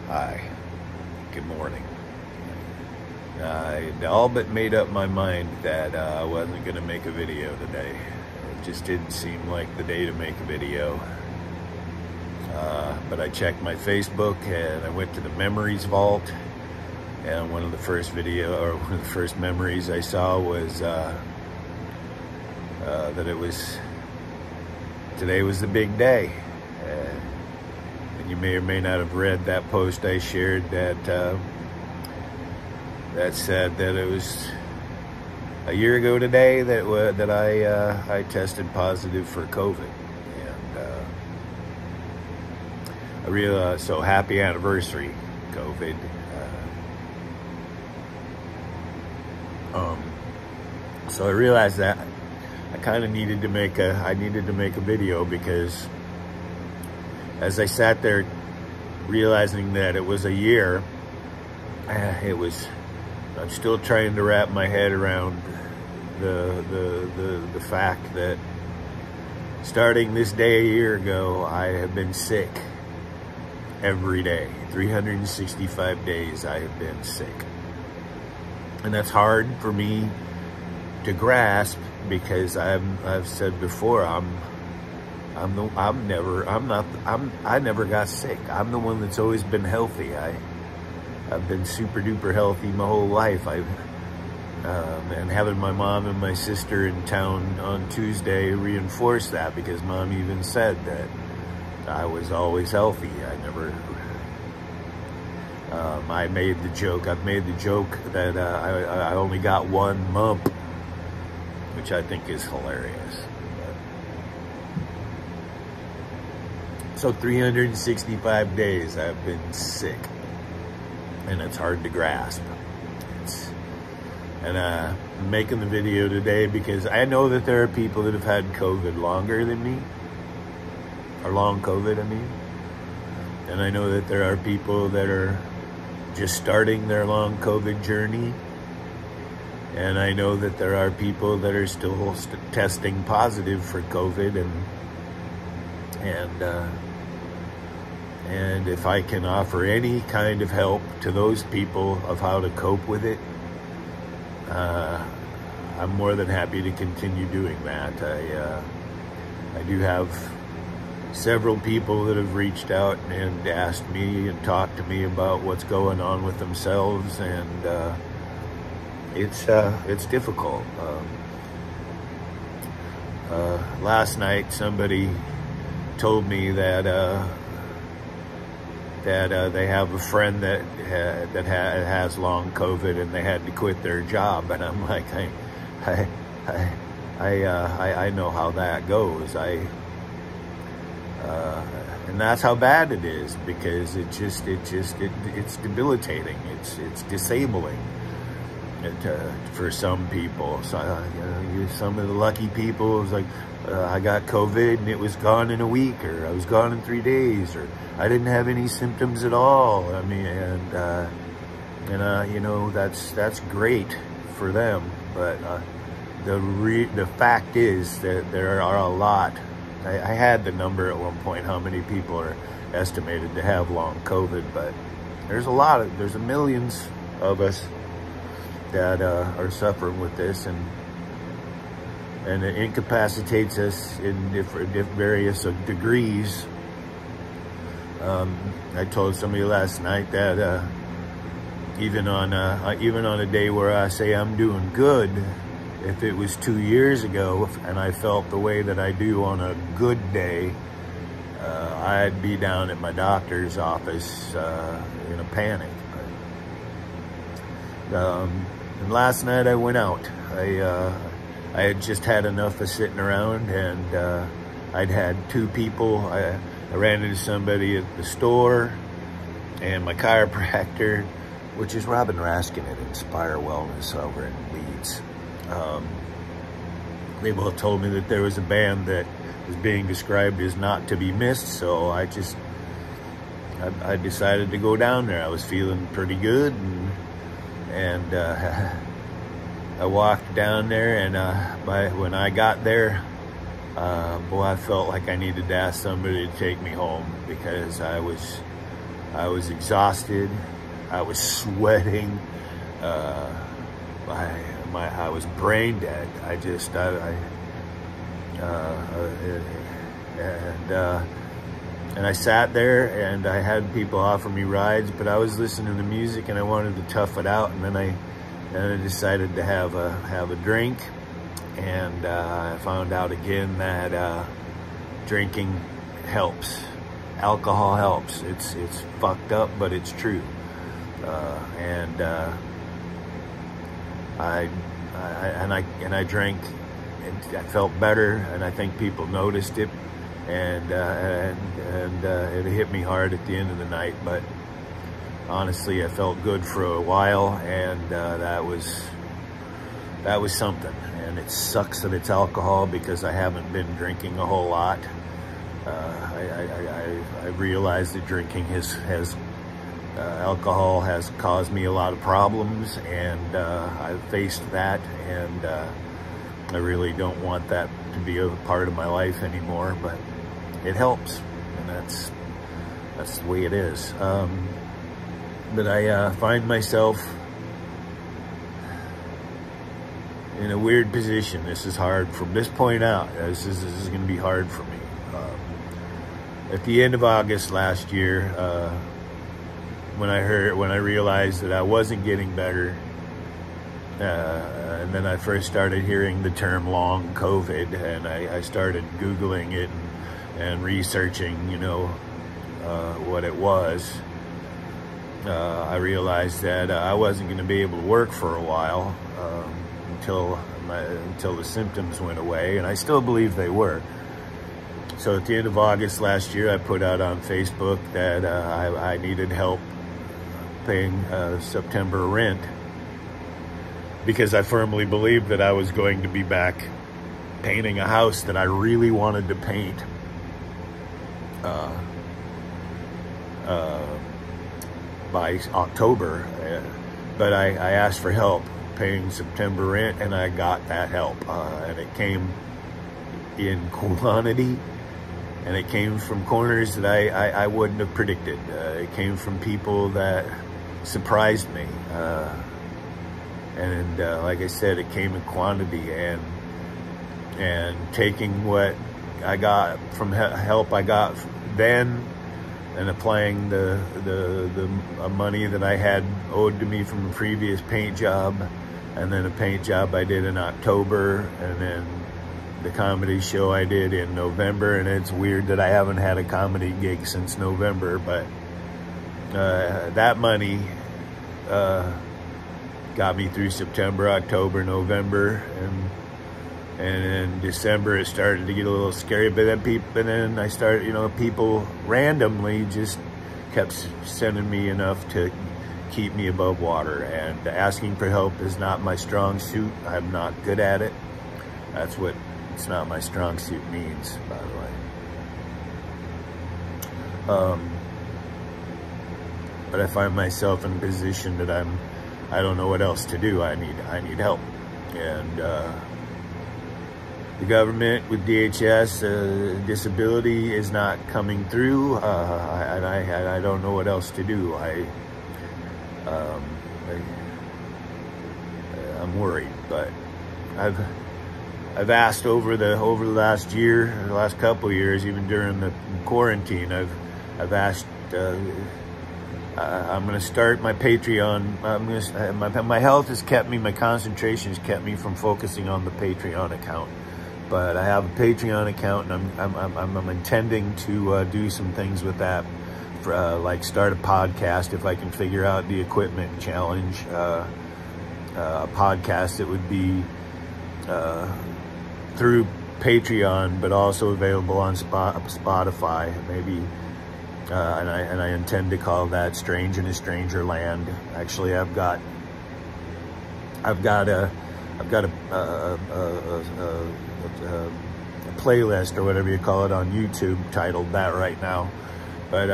Hi, good morning. I all but made up my mind that I wasn't going to make a video today. It just didn't seem like the day to make a video. But I checked my Facebook and I went to the memories vault, and one of the first memories I saw was that today was the big day. And you may or may not have read that post I shared that said that it was a year ago today that I tested positive for COVID, and I realized, so happy anniversary, COVID. So I realized that I kind of needed to make a video, because as I sat there realizing that it was a year, I'm still trying to wrap my head around the fact that starting this day a year ago, I have been sick every day. 365 days I have been sick. And that's hard for me to grasp, because I've said before, I never got sick. I'm the one that's always been healthy. I've been super duper healthy my whole life. And having my mom and my sister in town on Tuesday reinforced that, because Mom even said that I was always healthy. I've made the joke that I only got one mump, which I think is hilarious. So 365 days I've been sick, and it's hard to grasp. I'm making the video today because I know that there are people that have had COVID longer than me, or long COVID, I mean. And I know that there are people that are just starting their long COVID journey. And I know that there are people that are still testing positive for COVID, and if I can offer any kind of help to those people of how to cope with it, I'm more than happy to continue doing that. I do have several people that have reached out and asked me and talked to me about what's going on with themselves, and it's difficult. Last night somebody told me that they have a friend that has long COVID, and they had to quit their job, and I'm like, I know how that goes. And that's how bad it is, because it's debilitating. It's disabling for some people. So some of the lucky people, it's like, I got COVID and it was gone in a week, or I was gone in 3 days, or I didn't have any symptoms at all. I mean, you know, that's great for them. But the fact is that there are a lot. I had the number at one point, how many people are estimated to have long COVID, but there's millions of us that are suffering with this, and it incapacitates us in various degrees. I told somebody last night that even on a day where I say I'm doing good, if it was 2 years ago and I felt the way that I do on a good day, I'd be down at my doctor's office in a panic. And last night I went out. I had just had enough of sitting around, and I'd had two people. I ran into somebody at the store, and my chiropractor, which is Robin Raskin at Inspire Wellness over in Leeds. They both told me that there was a band that was being described as not to be missed, so I decided to go down there. I was feeling pretty good, and I walked down there, and when I got there, boy, I felt like I needed to ask somebody to take me home, because I was I was exhausted. I was sweating. I was brain dead. And I sat there and I had people offer me rides, but I was listening to music and I wanted to tough it out. And then I decided to have a drink, and I found out again that drinking helps. Alcohol helps. It's fucked up, but it's true. I drank, and I felt better, and I think people noticed it, and it hit me hard at the end of the night. But honestly, I felt good for a while, and that was something. And it sucks that it's alcohol, because I haven't been drinking a whole lot. I realized that drinking alcohol has caused me a lot of problems, and I've faced that, and I really don't want that to be a part of my life anymore, but it helps, and that's the way it is. But I find myself in a weird position. This is hard from this point out. This is going to be hard for me. At the end of August last year, when I realized that I wasn't getting better, and then I first started hearing the term long COVID, and I started Googling it and researching, what it was. I realized that I wasn't going to be able to work for a while until the symptoms went away, and I still believe they were. So at the end of August last year, I put out on Facebook that I needed help paying September rent, because I firmly believed that I was going to be back painting a house that I really wanted to paint by October. But I asked for help paying September rent, and I got that help. And it came in quantity, and it came from corners that I wouldn't have predicted. It came from people that surprised me. And like I said, it came in quantity, and taking what I got from help I got then, and applying the money that I had owed to me from a previous paint job, and then a paint job I did in October, and then the comedy show I did in November. And it's weird that I haven't had a comedy gig since November, but that money got me through September, October, November, and in December it started to get a little scary. But then I started, people randomly just kept sending me enough to keep me above water. And asking for help is not my strong suit. I'm not good at it. That's what "it's not my strong suit" means, by the way. But I find myself in a position that I don't know what else to do. I need help. And the government with DHS, disability is not coming through, and I don't know what else to do. I'm worried, but I've asked over the last year, the last couple of years, even during the quarantine, I've asked. I'm going to start my Patreon. My health has kept me, my concentration has kept me from focusing on the Patreon account. But I have a Patreon account, and I'm intending to do some things with that, like start a podcast if I can figure out the equipment challenge. A podcast that would be through Patreon, but also available on Spotify, maybe. And I intend to call that "Strange in a Stranger Land." Actually, I've got a playlist, or whatever you call it, on YouTube titled that right now. But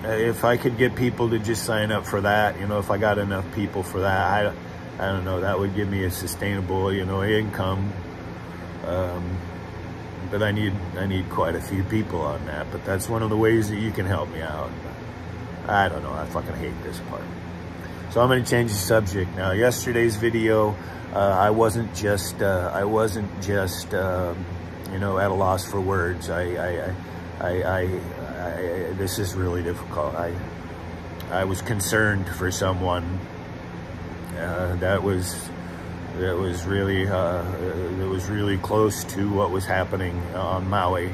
if I could get people to just sign up for that, if I got enough people for that, I don't know, that would give me a sustainable, income. but I need quite a few people on that. But that's one of the ways that you can help me out. I don't know. I fucking hate this part. So I'm going to change the subject now. Yesterday's video, I wasn't just you know, at a loss for words. This is really difficult. I was concerned for someone that was really close to what was happening on Maui,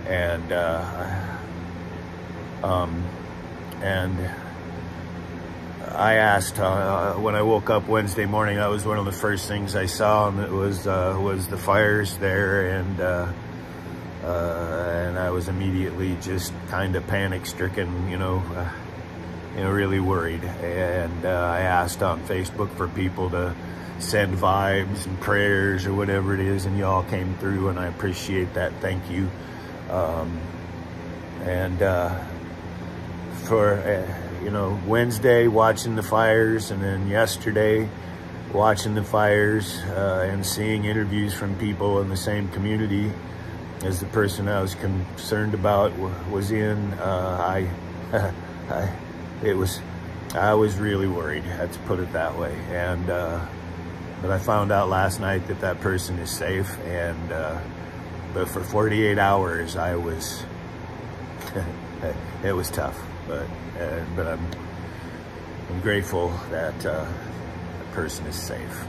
and I asked when I woke up Wednesday morning. That was one of the first things I saw, and it was the fires there, and I was immediately just kind of panic-stricken, you know, really worried. And I asked on Facebook for people to send vibes and prayers or whatever it is, and y'all came through, and I appreciate that. Thank you. For you know, Wednesday watching the fires, and then yesterday watching the fires and seeing interviews from people in the same community as the person I was concerned about was in, I was really worried, let's put it that way. And but I found out last night that that person is safe, and but for 48 hours I was it was tough, but I'm grateful that the person is safe.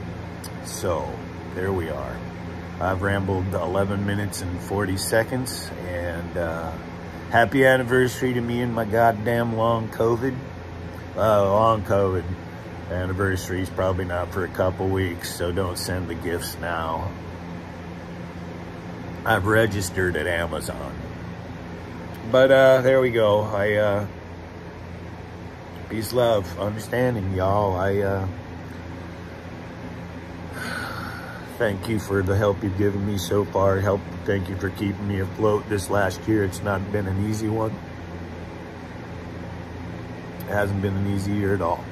So there we are. I've rambled 11 minutes and 40 seconds, and happy anniversary to me and my goddamn long COVID. Long COVID anniversary is probably not for a couple weeks, so don't send the gifts now. I've registered at Amazon. But there we go. Peace, love, understanding, y'all. Thank you for the help you've given me so far. Thank you for keeping me afloat this last year. It's not been an easy one. It hasn't been an easy year at all.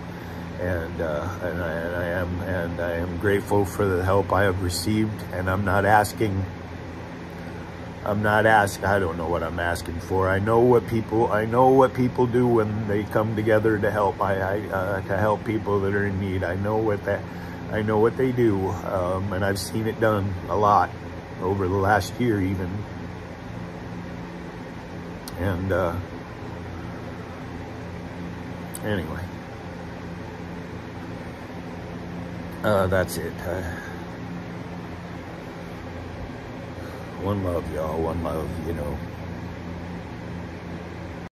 And I am grateful for the help I have received. And I don't know what I'm asking for. I know what people do when they come together to help. To help people that are in need. I know what they do, and I've seen it done a lot over the last year even. And anyway, that's it. One love, y'all. One love, you know.